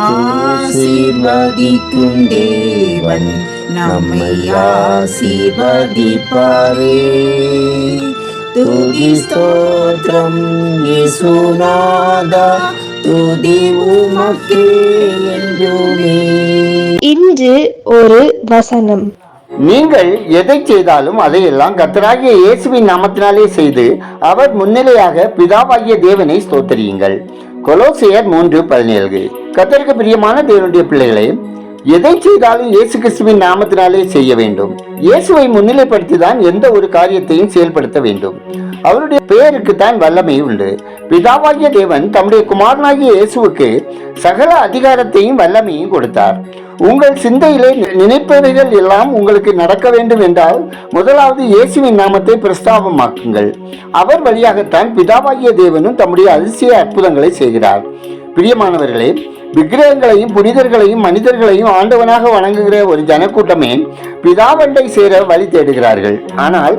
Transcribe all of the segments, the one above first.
ஆசீர்வதிக்கும் தேவன் நம்மை ஆசீர்வதிப்பாரே. துதி ஸ்தோத்திரம் இயேசுநாதா, துதி உமக்கே என்றுமே. இன்று ஒரு வசனம். நீங்கள் எதை செய்தாலும் அதையெல்லாம் கர்த்தராகிய இயேசுவின் நாமத்தினாலே செய்து அவர் முன்னிலையாக பிதாவாகிய தேவனை ஸ்தோத்திரியுங்கள். கொலோசியர் 3:17. கர்த்தருக்கு பிரியமான தேவனுடைய பிள்ளைகளே, எதை செய்தாலும் இயேசு கிறிஸ்துவின் நாமத்தினாலே செய்ய வேண்டும். இயேசுவை முன்னிலைப்படுத்தி தான் எந்த ஒரு காரியத்தையும் செயல்படுத்த வேண்டும். அவருடைய பெயருக்கு தான் வல்லமை உண்டு. பிதாவாகிய தேவன் தம்முடைய குமாரனாகிய இயேசுவுக்கு சகல அதிகாரத்தையும் வல்லமையும் கொடுத்தார். உங்கள் சிந்தையிலே நினைப்பவைகள் எல்லாம் உங்களுக்கு நடக்க வேண்டும் என்றால் முதலாவது இயேசுவின் நாமத்தை பிரஸ்தாபமாக்குங்கள். அவர் வழியாகத்தான் பிதாவாகிய தேவனும் தம்முடைய அதிசய அற்புதங்களை செய்கிறார். பிரியமானவர்களே, விக்கிரகங்களையும் புனிதர்களையும் மனிதர்களையும் ஆண்டவனாக வணங்குகிற ஒரு ஜனக்கூட்டமே பிதாவண்டை சேர வழி தேடுகிறார்கள். ஆனால்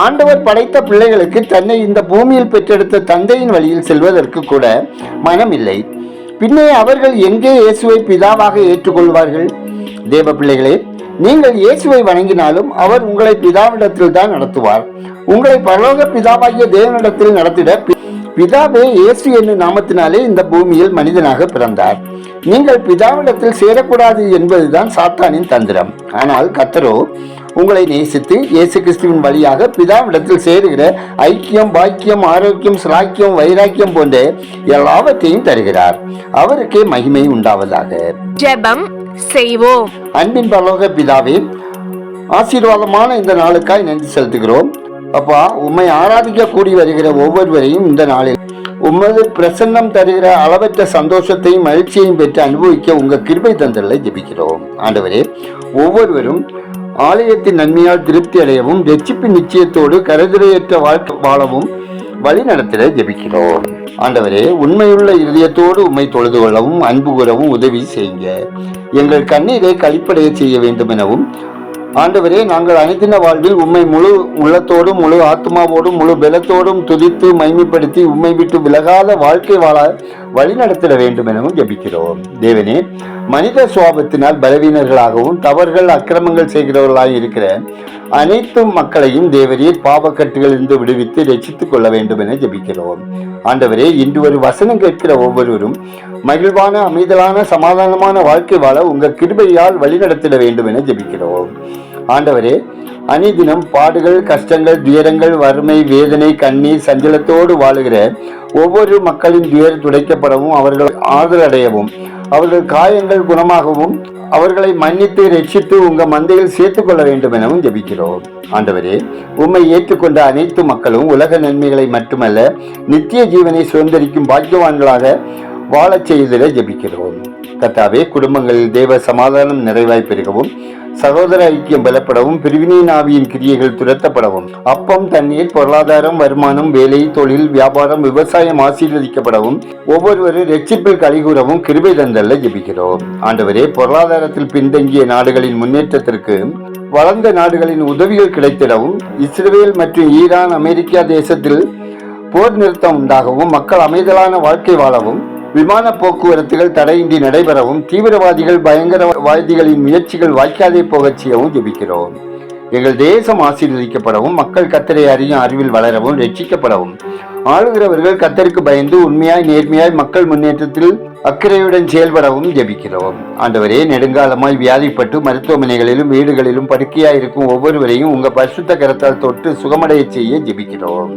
ஆண்டவர் படைத்த பிள்ளைகளுக்கு தன்னை இந்த பூமியில் பெற்றெடுத்த தந்தையின் வழியில் செல்வதற்கு கூட மனம் இல்லை. பின்னே அவர்கள் எங்கே இயேசுவை பிதாவாக ஏற்றுக்கொள்வார்கள்? தேவ பிள்ளைகளே, நீங்கள் இயேசுவை வணங்கினாலும் அவர் உங்களை பிதாவிடத்தில் தான் நடத்துவார். உங்களை பரலோக பிதாவாகிய தேவனிடத்தில் நடத்திட பிதாவே இயேசு என்னும் நாமத்தினாலே இந்த பூமியில் மனிதனாக பிறந்தார். நீங்கள் பிதாவிடத்தில் சேரக்கூடாது என்பதுதான் சாத்தானின் தந்திரம். ஆனால் கர்த்தரோ உங்களை நேசித்து இயேசு கிறிஸ்துவின் வழியாக பிதாவிடத்தில் சேருகிற ஐக்கியம், பாக்கியம், ஆரோக்கியம், சிலாக்கியம், வைராக்கியம் போன்ற எல்லாவற்றையும் தருகிறார். அவருக்கே மகிமை உண்டாவதாக. ஜெபம் செய்வோம். அன்பின் பரலோக பிதாவே, ஆசீர்வாதமான இந்த நாளுக்காய் நன்றி செலுத்துகிறோம். அப்பா, உம்மை ஆராதிக்க கூடி வருகிற ஒவ்வொருவரையும் இந்த நாளில் உமது பிரசன்னம் தருகிற அளவற்ற சந்தோஷத்தையும் மகிழ்ச்சியையும் பெற்று அனுபவிக்க உங்க கிருபை தந்தலை ஜெபிக்கிறோம். ஆண்டவரே, ஒவ்வொருவரும் ஆலயத்தின் நன்மையால் திருப்தி அடையவும் ரட்சிப்பின் நிச்சயத்தோடு கரைதுரையற்ற வாழ்க்கை வாழவும் வழி நடத்திட ஜெபிக்கிறோம். ஆண்டவரே, உண்மையுள்ள இதயத்தோடு உம்மை தொழுது கொள்ளவும் அன்பு கூறவும் உதவி செய்யுங்க. எங்கள் கண்ணீரை கழிப்படைய செய்ய வேண்டும் எனவும் ஆண்டவரே, நாங்கள் அனைத்தின வாழ்வில் உம்மை முழு உள்ளத்தோடும் முழு ஆத்மாவோடும் முழு பலத்தோடும் துதித்து மைமைப்படுத்தி உம்மை விட்டு விலகாத வாழ்க்கை வாழ வழி நடத்திட வேண்டும் எனவும் ஜெபிக்கிறோம். தேவனே, மனித சுவாபத்தினால் பலவீனர்களாகவும் தவறுகள் அக்கிரமங்கள் செய்கிறவர்களாக இருக்கிற அனைத்து மக்களையும் தேவரீர் பாவக்கட்டுகளிலிருந்து விடுவித்து ரட்சித்துக் கொள்ள வேண்டும் என ஜெபிக்கிறோம். ஆண்டவரே, இன்று ஒரு வசனம் கேட்கிற ஒவ்வொருவரும் மகிழ்வான, அமைதலான, சமாதானமான வாழ்க்கை வாழ உங்க கிருபையால் வழிநடத்திட வேண்டும் என ஜெபிக்கிறோம். ஆண்டவரே, அனிதினம் பாடுகள், கஷ்டங்கள், துயரங்கள், வறுமை, வேதனை, கண்ணீர், சஞ்சலத்தோடு வாழுகிற ஒவ்வொரு மக்களின் துயர் துடைக்கப்படவும் அவர்கள் ஆதரடையவும் அவர்கள் காயங்கள் குணமாகவும் அவர்களை மன்னித்து ரட்சித்து உங்க மந்தையில் சேர்த்துக் கொள்ள வேண்டும் எனவும் ஜெபிக்கிறோம். ஆண்டவரே, உம்மை ஏற்றுக்கொண்ட அனைத்து மக்களும் உலக நன்மைகளை மட்டுமல்ல நித்திய ஜீவனை சுதந்திரிக்கும் பாக்கியவான்களாக வாழச் செய்திட ஜெபிக்கிறோம். கர்த்தாவே, குடும்பங்களில் தேவ சமாதானம் நிறைவாய் பெருகவும் சகோதர ஐக்கியம் பலப்படவும் பிரிவினையின் ஆவியின் கிரியைகள் துரத்தப்படவும் அப்பம், தண்ணீர், பொருளாதாரம், வருமானம், வேலை, தொழில், வியாபாரம், விவசாயம் ஆசீர்வதிக்கப்படவும் ஒவ்வொருவரும் ரட்சிப்பில் கலிகூறவும் கிருபை தந்தல்ல ஜெபிக்கிறோம். ஆண்டவரே, பொருளாதாரத்தில் பின்தங்கிய நாடுகளின் முன்னேற்றத்திற்கு வளர்ந்த நாடுகளின் உதவிகள் கிடைத்திடவும் இஸ்ரேல் மற்றும் ஈரான், அமெரிக்கா தேசத்தில் போர் நிறுத்தம் உண்டாகவும் மக்கள் அமைதலான வாழ்க்கை வாழவும் விமான போக்குவரத்துகள் தடையின்றி நடைபெறவும் தீவிரவாதிகள், பயங்கரவாதிகளின் முயற்சிகள் வாய்க்காதே போகச் செய்யவும் ஜெபிக்கிறோம். எங்கள் தேசம் ஆசீர்வதிக்கப்படவும் மக்கள் கர்த்தரை அறியும் அறிவில் வளரவும் ரட்சிக்கப்படவும் ஆளுகிறவர்கள் கர்த்தருக்கு பயந்து உண்மையாய் நேர்மையாய் மக்கள் முன்னேற்றத்தில் அக்கறையுடன் செயல்படவும் ஜெபிக்கிறோம். ஆண்டவரே, நெடுங்காலமாய் வியாதிப்பட்டு மருத்துவமனைகளிலும் வீடுகளிலும் படுக்கையாய் இருக்கும் ஒவ்வொருவரையும் உங்க பரிசுத்த கரத்தால் தொட்டு சுகமடைய செய்ய ஜெபிக்கிறோம்.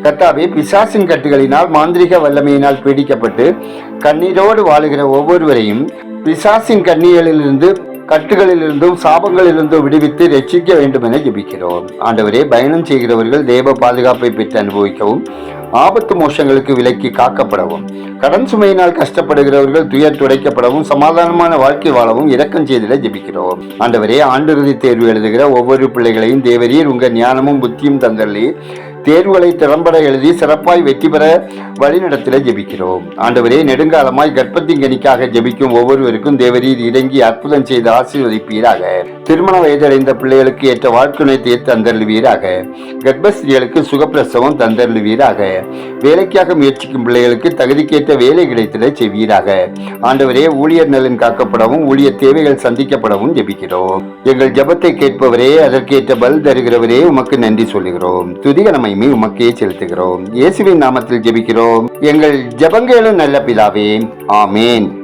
கர்த்தாவே, பிசாசின் கட்டுகளினால் மாந்திரிக வல்லமையினால் பீடிக்கப்பட்டு கண்ணீரோடு வாழுகிற ஒவ்வொருவரையும் பிசாசின் கண்ணீரிலிருந்து கட்டுகளிலிருந்தும் சாபங்களிலிருந்தும் விடுவித்து ரட்சிக்க வேண்டும் என ஜெபிக்கிறோம். ஆண்டவரே, பயணம் செய்கிறவர்கள் தேவ பாதுகாப்பை பெற்று அனுபவிக்கவும் ஆபத்து மோசங்களுக்கு விலக்கி காக்கப்படவும் கடன் சுமையினால் கஷ்டப்படுகிறவர்கள் துயர் துடைக்கப்படவும் சமாதானமான வாழ்க்கை வாழவும் இரக்கம் செய்திட ஜெபிக்கிறோம். ஆண்டவரே, ஆண்டிறுதி தேர்வு எழுதுகிற ஒவ்வொரு பிள்ளைகளையும் தேவரீர் உங்க ஞானமும் புத்தியும் தந்தள்ளி தேர்வுகளை திறம்பட எழுதி சிறப்பாய் வெற்றி பெற வழிநடத்தில ஜெபிக்கிறோம். ஆண்டவரே, நெடுங்காலமாய் கர்ப்பத்தின் கனிக்காக ஜெபிக்கும் ஒவ்வொருவருக்கும் தேவரீர் இறங்கி அற்புதம் செய்து ஆசீர்வதிப்பீராக. திருமண வயதடைந்த பிள்ளைகளுக்கு ஏற்ற வாழ்க்கையை தந்தருளுவீராக. கர்ப்பஸ்திரிகளுக்கு சுகப்பிரசவம் தந்தருளுவீராக. வேலைக்காக முயற்சிக்கும் பிள்ளைகளுக்கு தகுதிக்கேற்ற வேலை கிடைத்திட செய்வீராக. ஆண்டவரே, ஊழியர் நலன் காக்கப்படவும் ஊழியர் தேவைகள் சந்திக்கப்படவும் ஜெபிக்கிறோம். எங்கள் ஜெபத்தை கேட்பவரே, அதற்கேற்ற பல் தருகிறவரே, உமக்கு நன்றி சொல்லுகிறோம். துதிகனமையுமே உமக்கே செலுத்துகிறோம். இயேசுவின் நாமத்தில் ஜெபிக்கிறோம் எங்கள் ஜெபங்களும் நல்ல பிதாவே. ஆமேன்.